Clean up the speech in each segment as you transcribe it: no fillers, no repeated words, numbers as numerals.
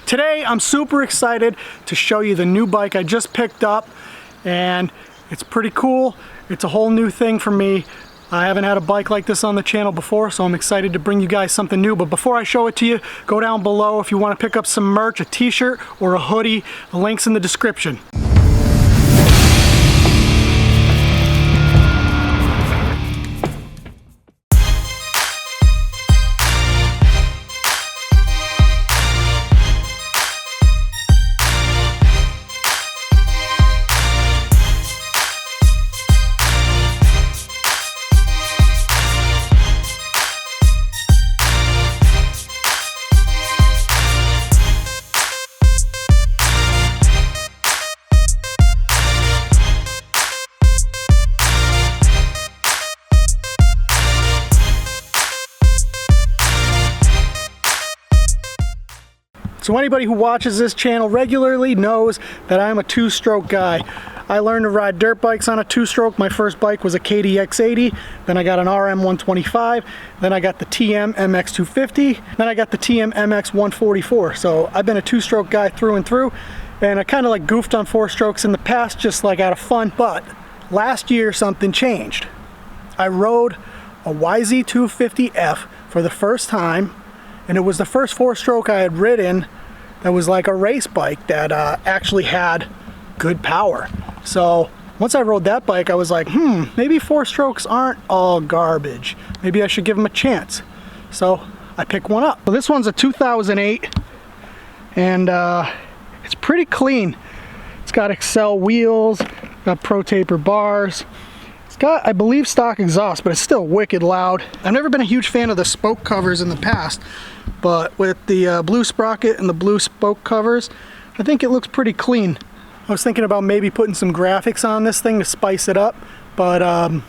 Today I'm super excited to show you the new bike I just picked up, and it's pretty cool. It's a whole new thing for me. I haven't had a bike like this on the channel before, so I'm excited to bring you guys something new. But before I show it to you, go down below if you want to pick up some merch, a t-shirt or a hoodie. The link's in the description. So anybody who watches this channel regularly knows that I'm a two-stroke guy. I learned to ride dirt bikes on a two-stroke. My first bike was a KDX80, then I got an RM125, then I got the TM MX250, then I got the TM MX144. So I've been a two-stroke guy through and through, and I kind of like goofed on four-strokes in the past just like out of fun. But last year something changed. I rode a YZ250F for the first time, and it was the first four-stroke I had ridden that was like a race bike that actually had good power. So once I rode that bike, I was like, maybe four-strokes aren't all garbage. Maybe I should give them a chance. So I picked one up. So this one's a 2008, and it's pretty clean. It's got Excel wheels, got Pro Taper bars. It's got, I believe, stock exhaust, but it's still wicked loud. I've never been a huge fan of the spoke covers in the past, but with the blue sprocket and the blue spoke covers, I think it looks pretty clean. I was thinking about maybe putting some graphics on this thing to spice it up, but I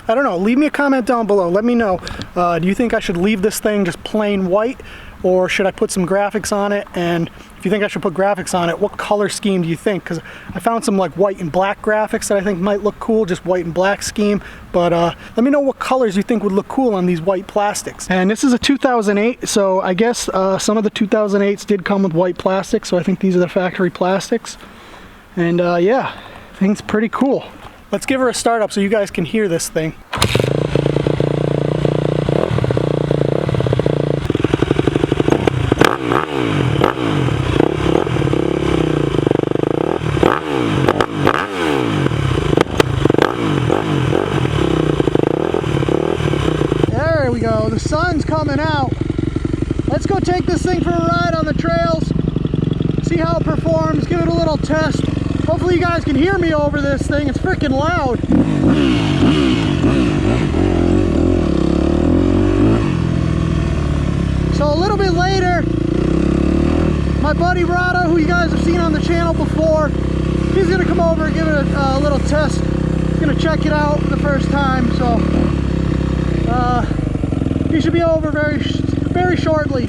don't know. Leave me a comment down below. Let me know. Do you think I should leave this thing just plain white, or should I put some graphics on it? And if you think I should put graphics on it, what color scheme do you think? Because I found some like white and black graphics that I think might look cool, just white and black scheme. But let me know what colors you think would look cool on these white plastics. And this is a 2008, so I guess some of the 2008s did come with white plastic, so I think these are the factory plastics. And yeah, I think it's pretty cool. Let's give her a start up so you guys can hear this thing. There we go, the sun's coming out. Let's go take this thing for a ride on the trails, see how it performs, give it a little test. Hopefully you guys can hear me over this thing, it's freaking loud. So a little bit later, my buddy Rado, who you guys have seen on the channel before, he's gonna come over and give it a little test. He's gonna check it out for the first time, so he should be over very shortly.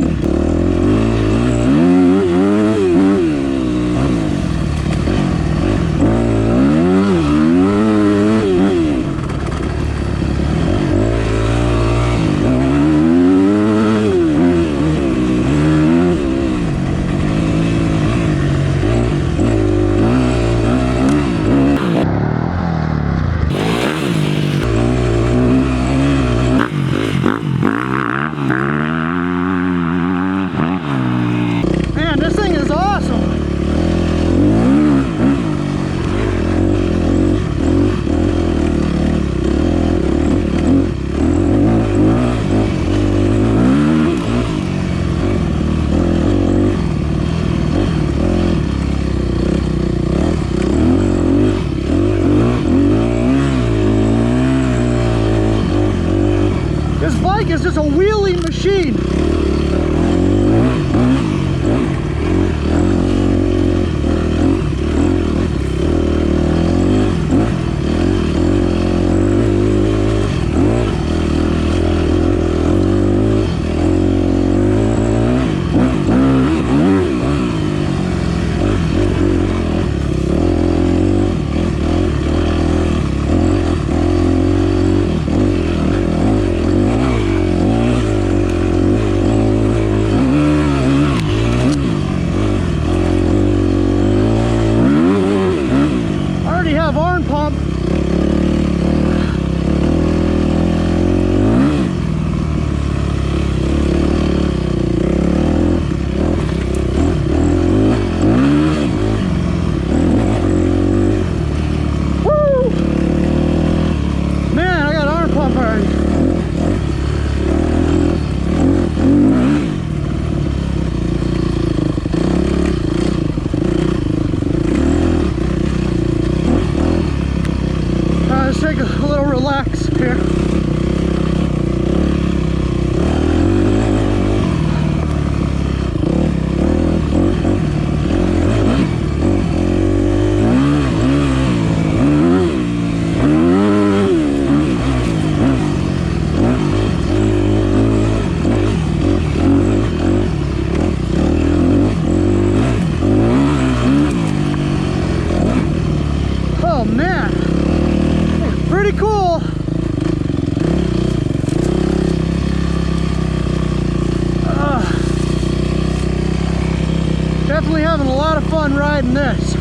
Definitely having a lot of fun riding this.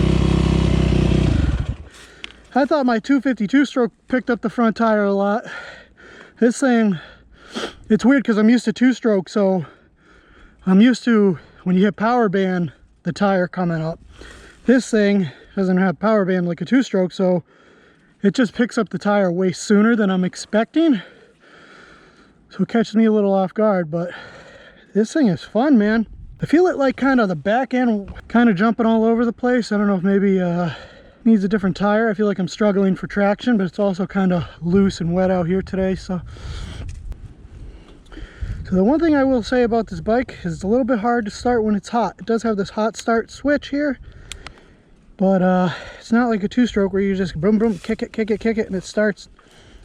I thought my 252 stroke picked up the front tire a lot. This thing, it's weird because I'm used to two stroke, so I'm used to when you hit power band, the tire coming up. This thing doesn't have power band like a two stroke, so it just picks up the tire way sooner than I'm expecting. So it catches me a little off guard, but this thing is fun, man. I feel it like kind of the back end kind of jumping all over the place. I don't know if maybe needs a different tire. I feel like I'm struggling for traction, but it's also kind of loose and wet out here today. So the one thing I will say about this bike is it's a little bit hard to start when it's hot. It does have this hot start switch here, but it's not like a two stroke where you just boom boom kick it and it starts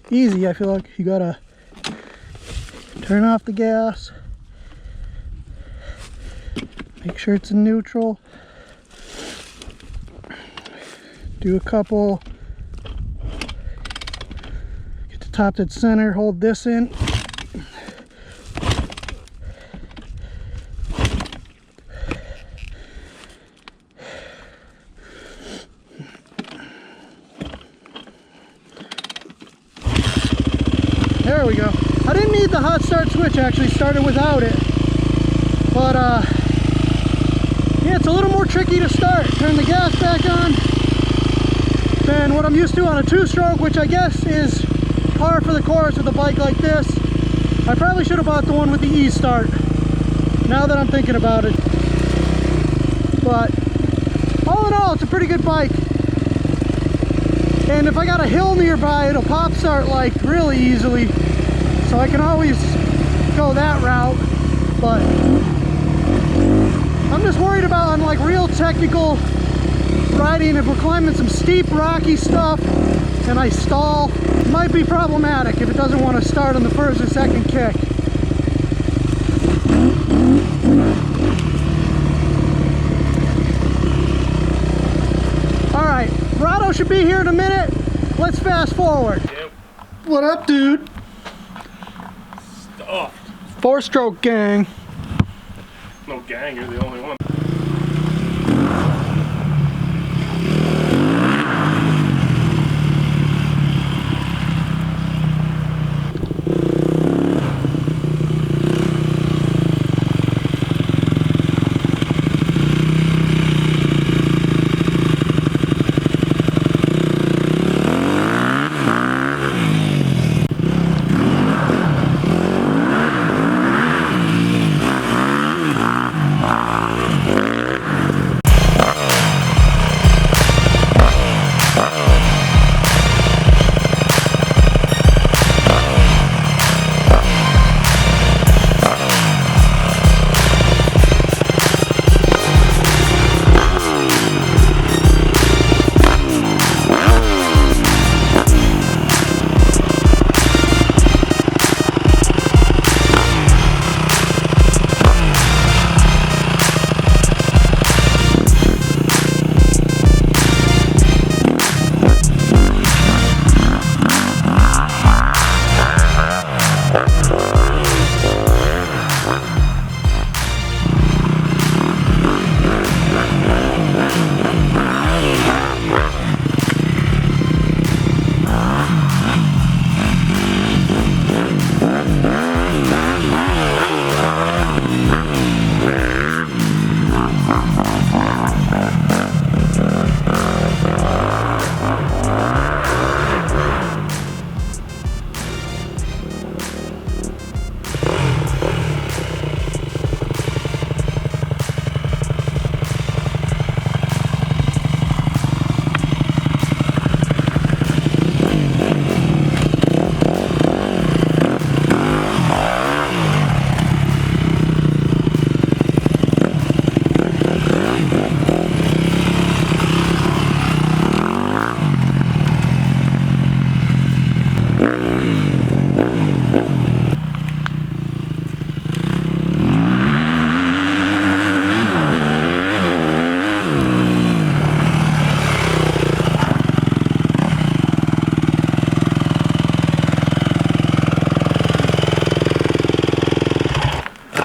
easy. I feel like you gotta turn off the gas, make sure it's in neutral, do a couple, get the top dead center, hold this in, there we go. I didn't need the hot start switch, actually started without it, but yeah, it's a little more tricky to start. Turn the gas back on than what I'm used to on a two-stroke, which I guess is par for the course with a bike like this. I probably should have bought the one with the e-start, now that I'm thinking about it. But all in all, it's a pretty good bike. And if I got a hill nearby, it'll pop start like really easily. So I can always go that route. But I'm just worried about on like real technical riding, if we're climbing some steep rocky stuff and I stall, it might be problematic if it doesn't want to start on the first or second kick. Alright, Rado should be here in a minute. Let's fast forward. Yep. What up, dude? Stuffed. Four-stroke gang. No gang, you're the only one.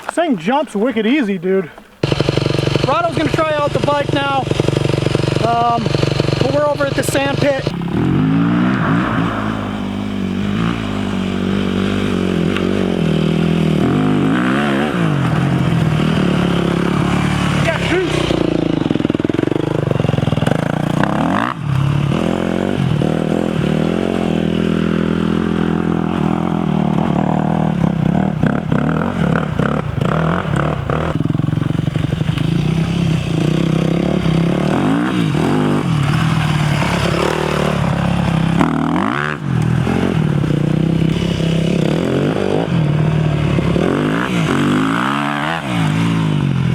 This thing jumps wicked easy, dude. Rado's gonna try out the bike now. But we're over at the sand pit.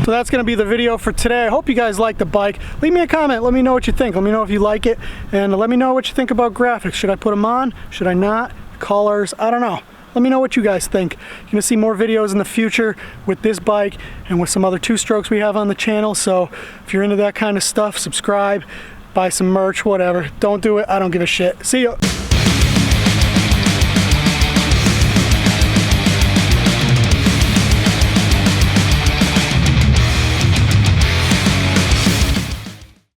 So that's going to be the video for today. I hope you guys like the bike. Leave me a comment. Let me know what you think. Let me know if you like it. And let me know what you think about graphics. Should I put them on? Should I not? Colors? I don't know. Let me know what you guys think. You're going to see more videos in the future with this bike and with some other two-strokes we have on the channel. So if you're into that kind of stuff, subscribe, buy some merch, whatever. Don't do it. I don't give a shit. See ya.